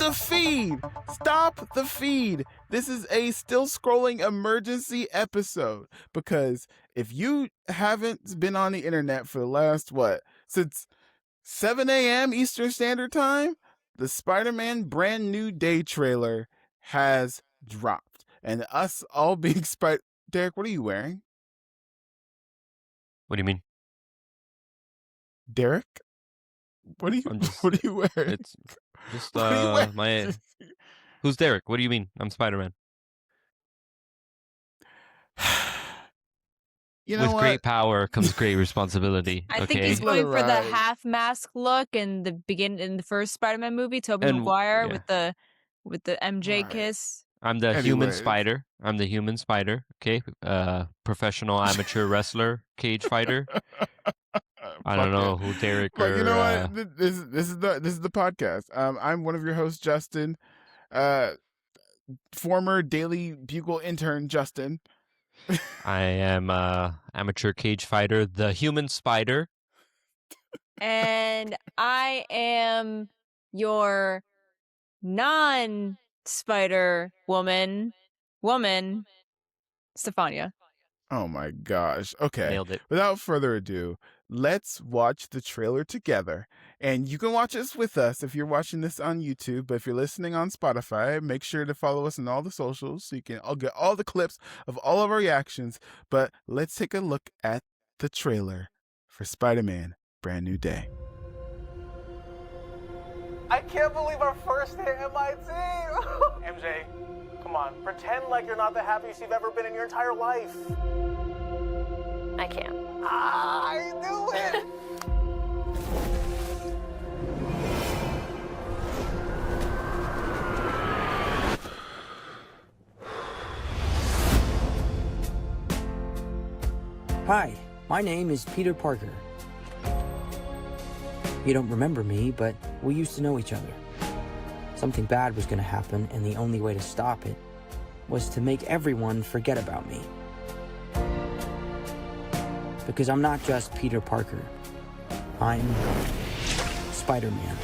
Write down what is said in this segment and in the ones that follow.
the feed! Stop the feed! This is a still scrolling emergency episode because if you haven't been on the internet for the last, since 7 a.m. Eastern Standard Time, the Spider-Man Brand New Day trailer has dropped. And us all being Derek, what are you wearing? What do you mean? Derek? What are you wearing? It's just my. Who's Derek? What do you mean? I'm Spider-Man. With great power comes great responsibility. I think he's going for the half mask look in the first Spider-Man movie, Tobey Maguire with the MJ kiss. I'm the human spider. Okay, professional amateur wrestler, cage fighter. I don't know who Derek. But you know what? This is the podcast. I'm one of your hosts, Justin. Former Daily Bugle intern, Justin. I am amateur cage fighter, the human spider. And I am your non-spider woman, Stefania. Oh my gosh. Okay. Nailed it. Without further ado, let's watch the trailer together. And you can watch this with us if you're watching this on YouTube. But if you're listening on Spotify, make sure to follow us on all the socials so you can get all the clips of all of our reactions. But let's take a look at the trailer for Spider-Man Brand New Day. I can't believe our first hit MIT. MJ, come on, pretend like you're not the happiest you've ever been in your entire life. I can't. I knew it! Hi, my name is Peter Parker. You don't remember me, but we used to know each other. Something bad was going to happen, and the only way to stop it was to make everyone forget about me. Because I'm not just Peter Parker. I'm Spider-Man.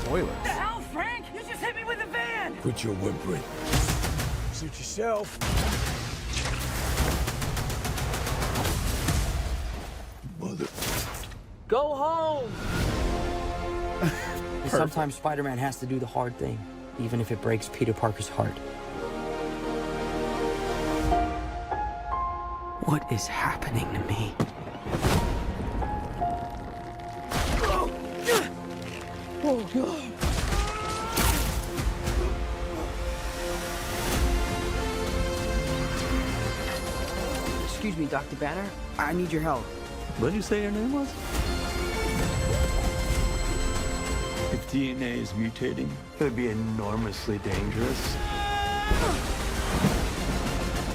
Spoilers. What the hell, Frank? You just hit me with a van! Quit your whimpering. Suit yourself. Mother. Go home! Sometimes Spider-Man has to do the hard thing, even if it breaks Peter Parker's heart. What is happening to me? Excuse me, Dr. Banner. I need your help. What did you say your name was? If DNA is mutating, It would be enormously dangerous.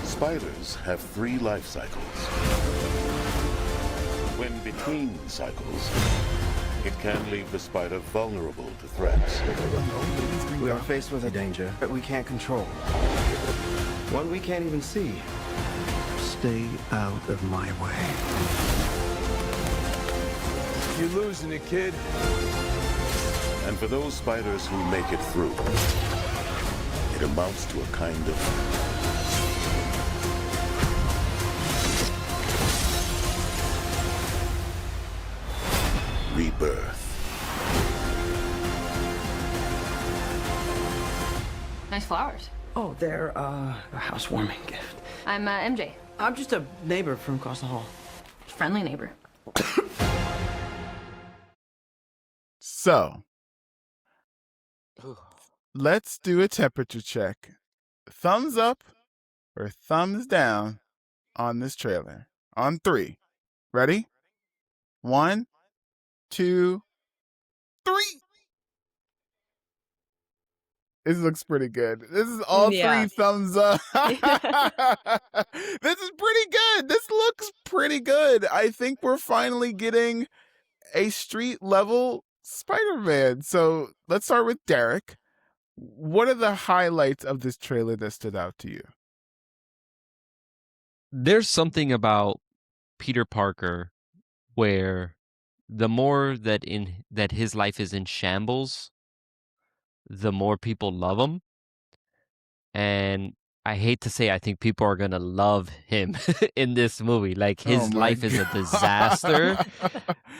Spiders have 3 life cycles. When between cycles, it can leave the spider vulnerable to threats. We are faced with a danger that we can't control. One we can't even see. Stay out of my way. you're losing it, kid. And for those spiders who make it through, it amounts to a kind of rebirth. Nice flowers. Oh, they're a housewarming gift. I'm MJ. I'm just a neighbor from across the hall. Friendly neighbor. So, let's do a temperature check. Thumbs up or thumbs down on this trailer. On 3. Ready? 1, 2, 3. This looks pretty good. This is all 3 thumbs up. This is pretty good. This looks pretty good. I think we're finally getting a street level Spider-Man. So let's start with Derek. What are the highlights of this trailer that stood out to you? There's something about Peter Parker where the more that his life is in shambles, the more people love him. And I hate to say, I think people are gonna love him in this movie. Like his life is a disaster.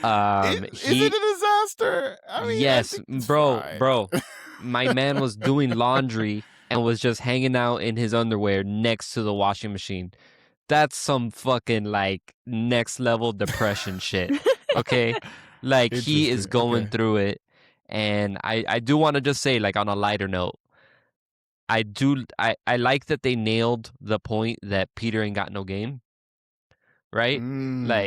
Is it a disaster? I mean, yes, bro. My man was doing laundry and was just hanging out in his underwear next to the washing machine. That's some fucking like next level depression shit. Okay, like he is going through it, and I do want to just say, like, on a lighter note, I like that they nailed the point that Peter ain't got no game. Right?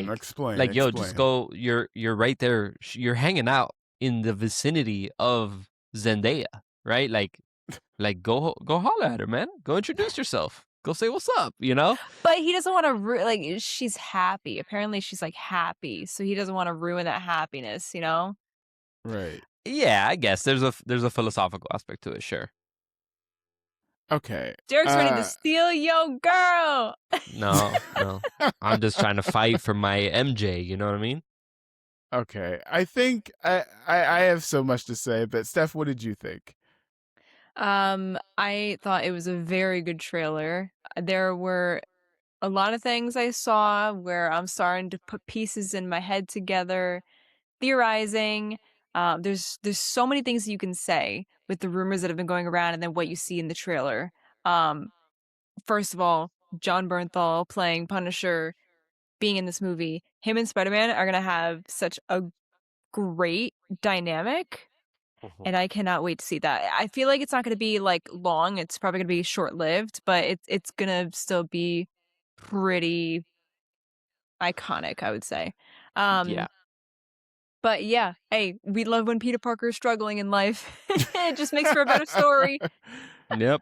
Explain. Yo, just go. You're right there. You're hanging out in the vicinity of Zendaya, right? Like go holler at her, man. Go introduce yourself. Go say what's up, you know? But he doesn't want to like. She's happy. Apparently, she's like happy, so he doesn't want to ruin that happiness, you know? Right. Yeah, I guess there's a philosophical aspect to it. Sure. Okay. Derek's ready to steal your girl. No. I'm just trying to fight for my MJ. You know what I mean? Okay. I think I have so much to say, but Steph, what did you think? I thought it was a very good trailer. There were a lot of things I saw where I'm starting to put pieces in my head together, theorizing. There's so many things you can say with the rumors that have been going around and then what you see in the trailer. First of all, Jon Bernthal playing Punisher, being in this movie, him and Spider-Man are going to have such a great dynamic. And I cannot wait to see that. I feel like it's not going to be like long. It's probably going to be short-lived, but it's going to still be pretty iconic, I would say. Yeah. But yeah, hey, we love when Peter Parker is struggling in life. It just makes for a better story. Yep.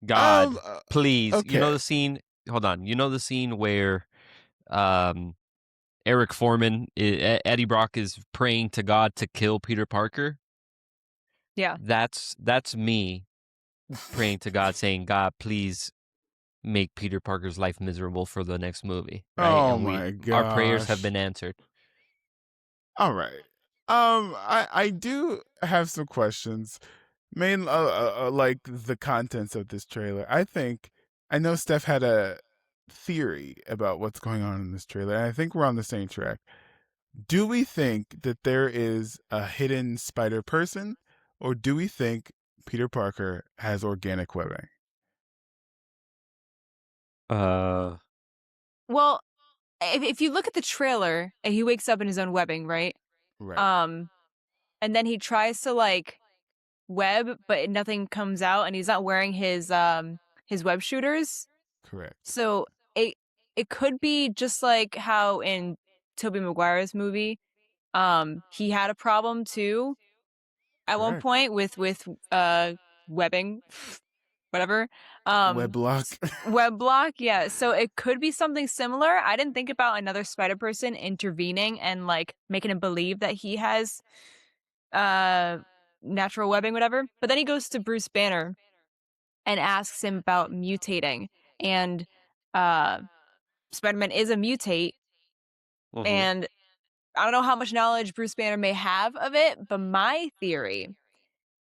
God, please. Okay. You know the scene? Hold on. You know the scene where Eric Foreman, Eddie Brock is praying to God to kill Peter Parker? Yeah. That's me praying to God, saying, God, please make Peter Parker's life miserable for the next movie. Right? Oh and my god. Our prayers have been answered. All right. I do have some questions. Main like the contents of this trailer. I know Steph had a theory about what's going on in this trailer, and I think we're on the same track. Do we think that there is a hidden spider person, or do we think Peter Parker has organic webbing? Well, if you look at the trailer, and he wakes up in his own webbing, right? Right. And then he tries to like web, but nothing comes out, and he's not wearing his web shooters. Correct. So it could be just like how in Tobey Maguire's movie, he had a problem too at one point with webbing, whatever. Web block. Web block, yeah. So it could be something similar. I didn't think about another spider person intervening and like making him believe that he has natural webbing, whatever. But then he goes to Bruce Banner and asks him about mutating, and Spider-Man is a mutate, and I don't know how much knowledge Bruce Banner may have of it, but my theory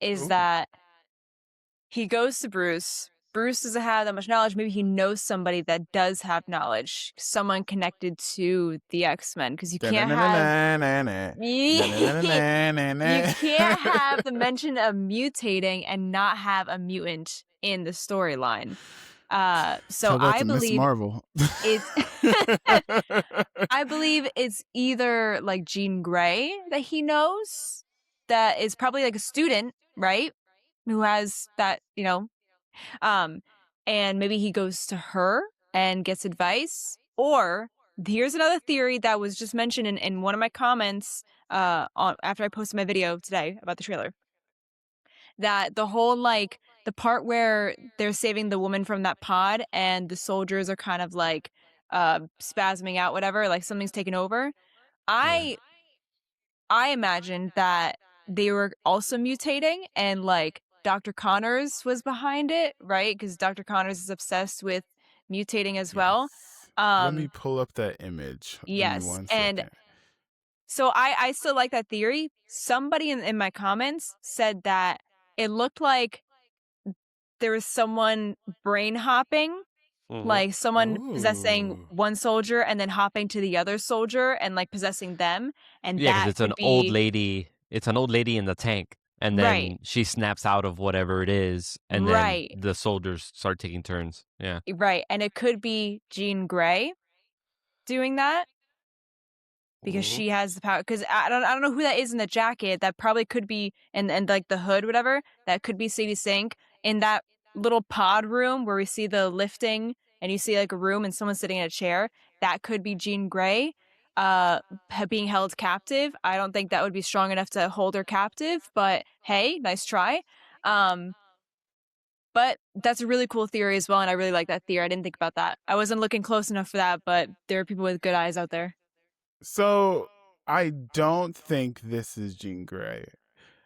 is that he goes to Bruce. Bruce doesn't have that much knowledge. Maybe he knows somebody that does have knowledge, someone connected to the X-Men, because you can't have you can't have the mention of mutating and not have a mutant in the storyline. So I believe Marvel. I believe it's either like Jean Grey that he knows, that is probably like a student, right? Who has that, you know, and maybe he goes to her and gets advice. Or here's another theory that was just mentioned in one of my comments after I posted my video today about the trailer. That the whole like the part where they're saving the woman from that pod and the soldiers are kind of like spasming out, whatever, like something's taken over. I imagined that they were also mutating, and like Dr. Connors was behind it, right? Because Dr. Connors is obsessed with mutating as well. Let me pull up that image. Yes, and So I still like that theory. Somebody in my comments said that it looked like there was someone brain hopping, like someone possessing Ooh. one soldier and then hopping to the other soldier and like possessing them, and Yeah, because that it's an could old be lady. It's an old lady in the tank, and right, then she snaps out of whatever it is, and then right, the soldiers start taking turns. Yeah. right, and it could be Jean Grey doing that because she has the power. Because I don't know who that is in the jacket. That probably could be and like the hood, whatever. That could be Sadie Sink in that little pod room where we see the lifting and you see like a room and someone sitting in a chair. That could be Jean Grey being held captive. I don't think that would be strong enough to hold her captive, but hey, nice try. But that's a really cool theory as well, and I really like that theory. I didn't think about that. I wasn't looking close enough for that, but there are people with good eyes out there. So I don't think this is Jean Grey.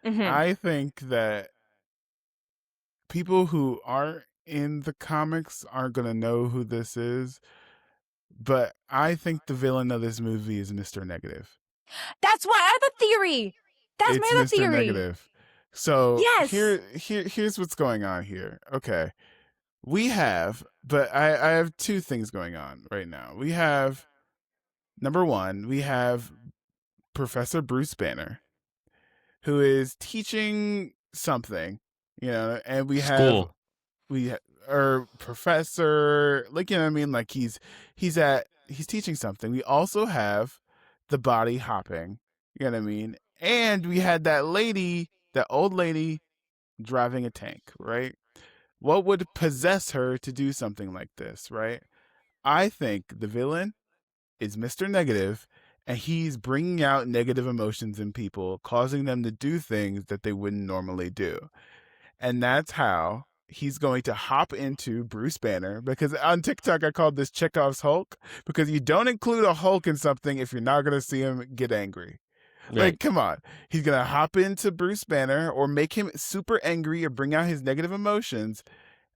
Mm-hmm. I think that people who aren't in the comics aren't going to know who this is. But I think the villain of this movie is Mr. Negative. That's why I have a theory. That's It's my other Mr. theory. Negative. So Yes. here's what's going on here. Okay. We have, but I have two things going on right now. We have, number one, we have Professor Bruce Banner, who is teaching something, and we have School. or professor, like, you know what I mean? Like he's teaching something. We also have the body hopping, you know what I mean? And we had that old lady driving a tank, right? What would possess her to do something like this, right? I think the villain is Mr. Negative, and he's bringing out negative emotions in people, causing them to do things that they wouldn't normally do. And that's how he's going to hop into Bruce Banner, because on TikTok I called this Chekhov's Hulk, because you don't include a Hulk in something if you're not going to see him get angry. Right. Like, come on. He's going to hop into Bruce Banner or make him super angry or bring out his negative emotions,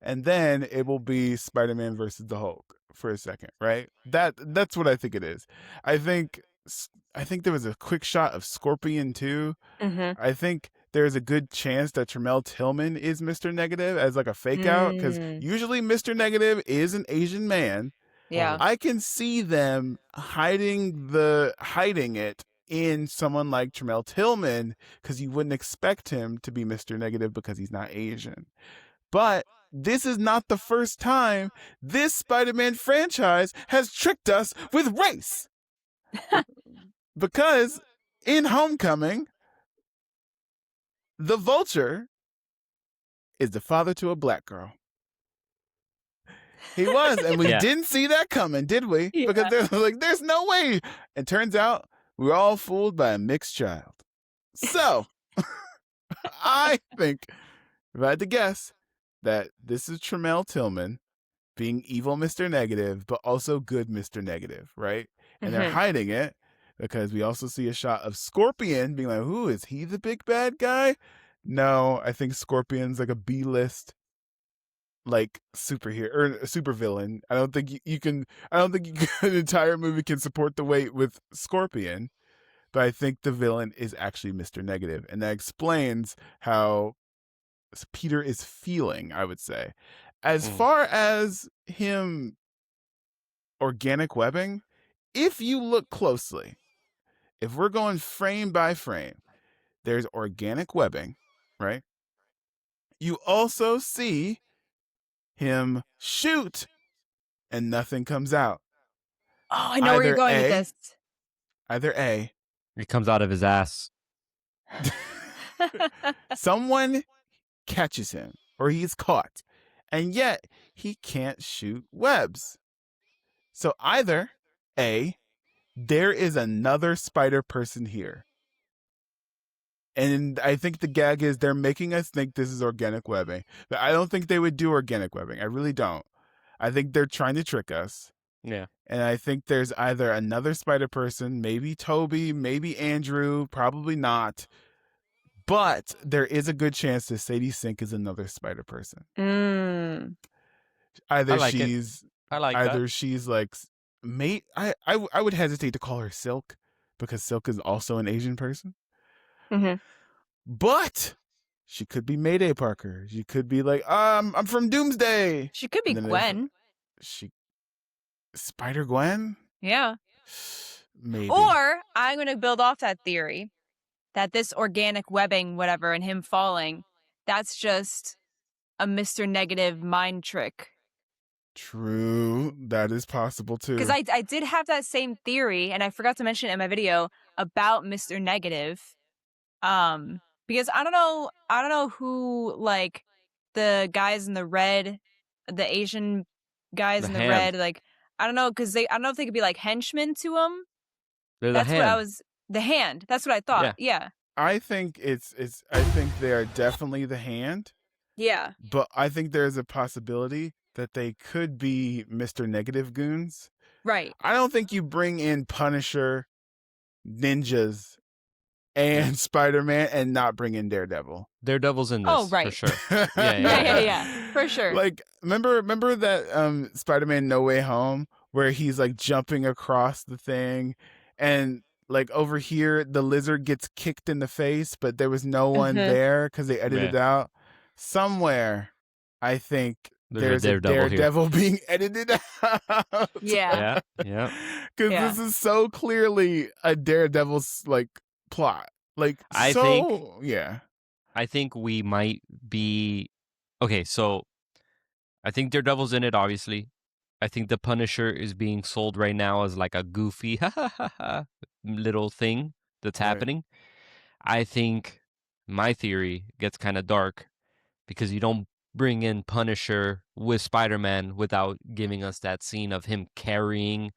and then it will be Spider-Man versus the Hulk for a second, right? That's what I think it is. I think there was a quick shot of Scorpion too. Mm-hmm. I think there's a good chance that Tremel Tillman is Mr. Negative as like a fake out, because usually Mr. Negative is an Asian man. Yeah. I can see them hiding it in someone like Tremel Tillman, because you wouldn't expect him to be Mr. Negative because he's not Asian. But this is not the first time this Spider-Man franchise has tricked us with race. Because in Homecoming, the Vulture is the father to a black girl. He was, and we Yeah. didn't see that coming, did we? Yeah. Because they're like, there's no way. And turns out we were all fooled by a mixed child. So I think, if I had to guess, that this is Tremel Tillman being evil Mr. Negative, but also good Mr. Negative, right? And they're hiding it because we also see a shot of Scorpion being like, "Who is he, the big bad guy?" No, I think Scorpion's like a B-list, like superhero or a supervillain. I don't think an entire movie can support the weight with Scorpion, but I think the villain is actually Mr. Negative, and that explains how Peter is feeling, I would say. As far as him organic webbing, if you look closely, if we're going frame by frame, there's organic webbing, right? You also see him shoot and nothing comes out. Oh, I know where you're Either going A- with this. Either A, It comes out of his ass. someone catches him or he's caught, and yet he can't shoot webs. So either A, there is another spider person here. And I think the gag is they're making us think this is organic webbing. But I don't think they would do organic webbing. I really don't. I think they're trying to trick us. Yeah. And I think there's either another spider person, maybe Toby, maybe Andrew, probably not. But there is a good chance that Sadie Sink is another spider person. Either I like it. she's I like either that. she's like mate. I would hesitate to call her Silk, because Silk is also an Asian person. Mhm. But she could be Mayday Parker. She could be like, I'm from Doomsday. She could be And then Gwen. Spider-Gwen? Yeah. Maybe. Or I'm going to build off that theory that this organic webbing, whatever, and him falling, that's just a Mr. Negative mind trick. True. That is possible too. Because I did have that same theory, and I forgot to mention it in my video about Mr. Negative. Because I don't know who, like, the guys in the red, the Asian guys The in the Hand. red, like, I don't know, because I don't know if they could be like henchmen to him. They're the That's Hand. what I was. The Hand. That's what I thought. Yeah. I think I think they are definitely the Hand, Yeah. but I think there's a possibility that they could be Mr. Negative goons. Right. I don't think you bring in Punisher, ninjas, and Spider-Man and not bring in Daredevil. Daredevil's in this Oh, right. for sure. Yeah. For sure. Like, remember that Spider-Man No Way Home where he's like jumping across the thing, and like over here the lizard gets kicked in the face, but there was no one there because they edited it out. Somewhere, I think there's a Daredevil being edited out. Yeah. Yeah. Because Yeah. this is so clearly a Daredevil's like plot. Like, I think we might be okay. So I think Daredevil's in it, obviously. I think the Punisher is being sold right now as like a goofy little thing that's Right. happening. I think my theory gets kind of dark because you don't bring in Punisher with Spider-Man without giving us that scene of him carrying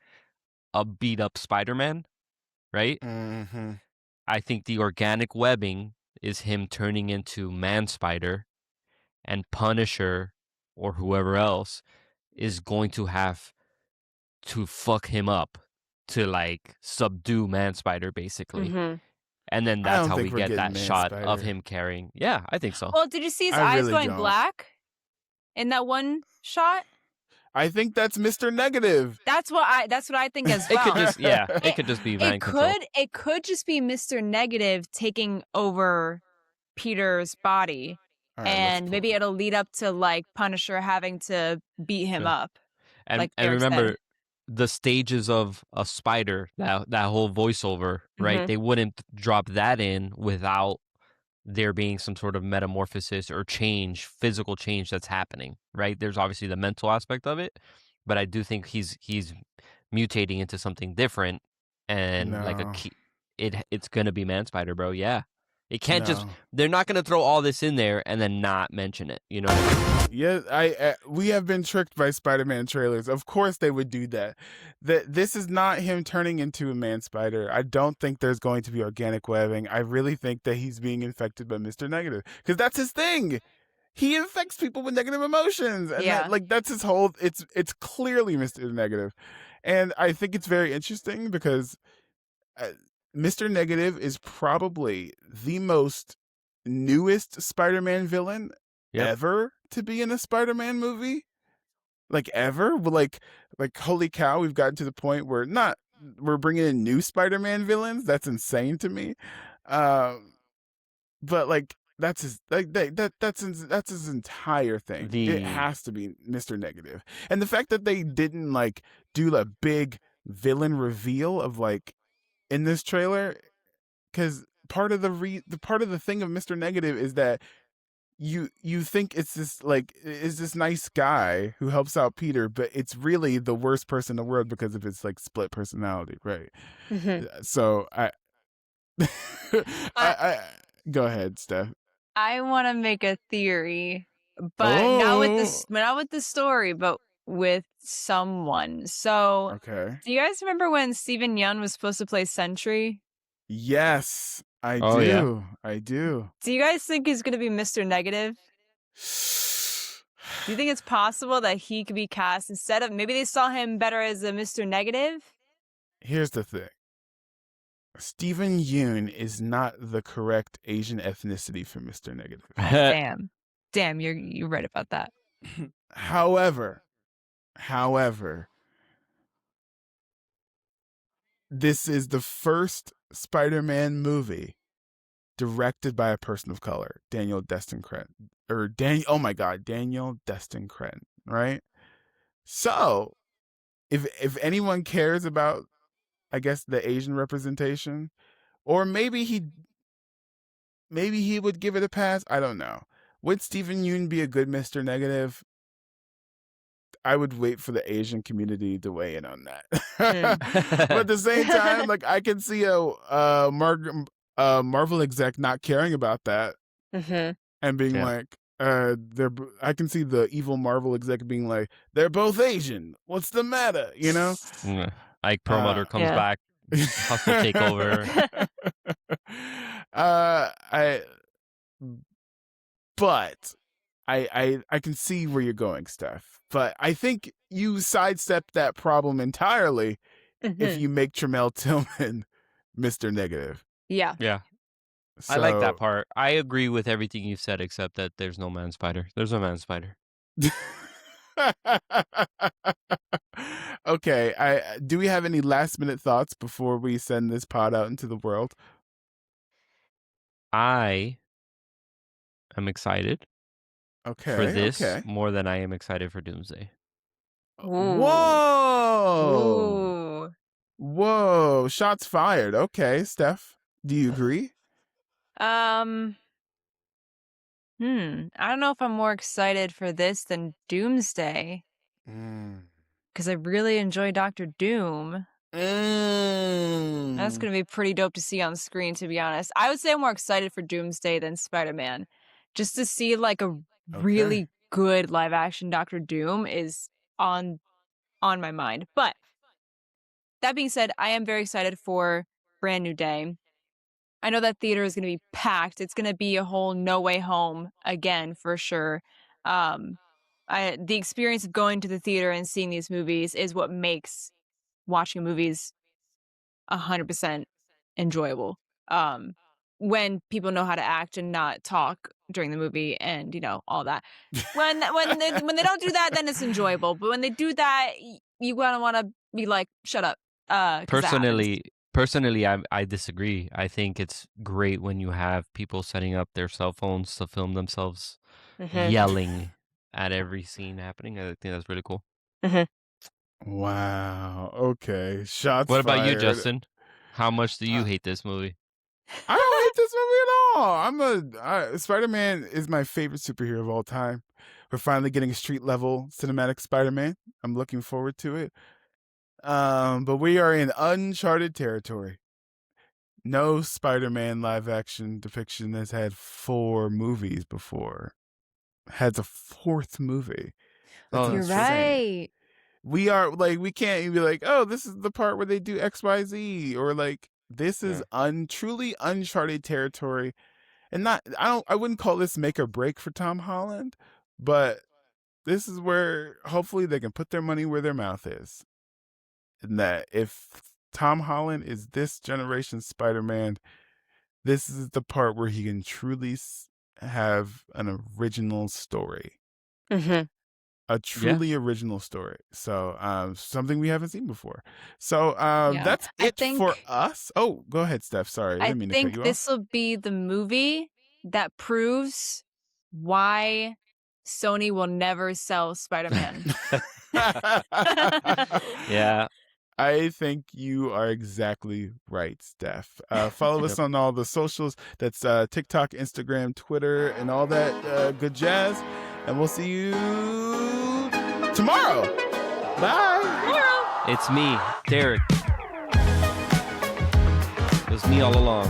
a beat up Spider-Man, right? Mm-hmm. I think the organic webbing is him turning into Man-Spider, and Punisher or whoever else is going to have to fuck him up to like subdue Man-Spider basically. Mhm. And then I that's don't how we think we're get getting that shot of Man-Spider. him carrying. Yeah, I think so. Well, did you see his I eyes really going don't. black in that one shot? I think that's Mr. Negative. That's what I think as It well. could just it could just be mind control. It could just be Mr. Negative taking over Peter's body, All right, let's and pull- maybe it'll lead up to like Punisher having to beat him Sure. up. And like and Derek remember said. the stages of a spider, that whole voiceover, right? Mhm. They wouldn't drop that in without there being some sort of metamorphosis or change, physical change that's happening, right? There's obviously the mental aspect of it, but I do think he's mutating into something different, and like No. it's gonna be Man-Spider, bro. Yeah, it can't just. No. They're not gonna throw all this in there and then not mention it. You know what I mean? Yeah, we have been tricked by Spider-Man trailers. Of course they would do that. This is not him turning into a Man-Spider. I don't think there's going to be organic webbing. I really think that he's being infected by Mr. Negative because that's his thing. He infects people with negative emotions, and Yeah. that's his whole. It's clearly Mr. Negative, and I think it's very interesting because Mr. Negative is probably the most newest Spider-Man villain Yep. ever to be in a Spider-Man movie, like ever. Like holy cow, we've gotten to the point where we're bringing in new Spider-Man villains. That's insane to me. But like that's his that's his entire thing. It has to be Mr. Negative, and the fact that they didn't like do a big villain reveal of like in this trailer, because part of the thing of Mr. Negative is that you think it's this nice guy who helps out Peter, but it's really the worst person in the world because of his like split personality, right? Mhm. So I go ahead, Steph. I want to make a theory, but not with the story, but with someone. So, Okay. do you guys remember when Steven Yeun was supposed to play Sentry? Yes, I Oh, do. yeah. I do. Do you guys think he's going to be Mr. Negative? Do you think it's possible that he could be cast instead of maybe they saw him better as a Mr. Negative? Here's the thing. Steven Yeun is not the correct Asian ethnicity for Mr. Negative. Damn, you're right about that. However, this is the first Spider-Man movie directed by a person of color, Daniel Destin Cretton. Daniel Destin Cretton, right? So, if anyone cares about, I guess, the Asian representation, or maybe he would give it a pass. I don't know. Would Stephen Yeun be a good Mr. Negative? I would wait for the Asian community to weigh in on that. But at the same time, like, I can see a Marvel exec not caring about that and being like, I can see the evil Marvel exec being like, they're both Asian. What's the matter? You know? Ike Perlmutter comes back, hustle takeover. But I can see where you're going, Steph. But I think you sidestep that problem entirely if you make Tramel Tillman Mr. Negative. Yeah. Yeah. I like that part. I agree with everything you've said, except that there's no man spider. There's no man spider. Okay. Do we have any last minute thoughts before we send this pod out into the world? I am excited for this more than I am excited for Doomsday. Whoa! Whoa! Shots fired. Okay, Steph, do you agree? I don't know if I'm more excited for this than Doomsday. Because I really enjoy Doctor Doom. That's going to be pretty dope to see on screen, to be honest. I would say I'm more excited for Doomsday than Spider-Man. Just to see like a really good live action Doctor Doom is on my mind. But that being said, I am very excited for Brand New Day. I know that theater is going to be packed. It's going to be a whole No Way Home again, for sure. The experience of going to the theater and seeing these movies is what makes watching movies 100% enjoyable. When people know how to act and not talk during the movie and, you know, all that. When they don't do that, then it's enjoyable. But when they do that, you want to be like, shut up. Personally, I disagree. I think it's great when you have people setting up their cell phones to film themselves yelling at every scene happening. I think that's really cool. Wow. Okay. Shots What about fired. you, Justin? How much do you hate this movie? I don't hate this movie at all. Spider-Man is my favorite superhero of all time. We're finally getting a street level cinematic Spider-Man. I'm looking forward to it. But we are in uncharted territory. No Spider-Man live action depiction has had 4 movies before. Has a 4th movie. That's You're insane. right. We are like, we can't even be like, oh, this is the part where they do XYZ, or like, this is truly uncharted territory. And I wouldn't call this make or break for Tom Holland, but this is where hopefully they can put their money where their mouth is. And that if Tom Holland is this generation's Spider-Man, this is the part where he can truly have an original story. A truly original story. So something we haven't seen before. So that's it for us. Oh, go ahead, Steph. Sorry. I didn't mean to cut you think this will be the movie that proves why Sony will never sell Spider-Man. Yeah. I think you are exactly right, Steph. Follow us on all the socials. That's TikTok, Instagram, Twitter, and all that good jazz. And we'll see you tomorrow. Bye. It's me, Derek. It was me all along.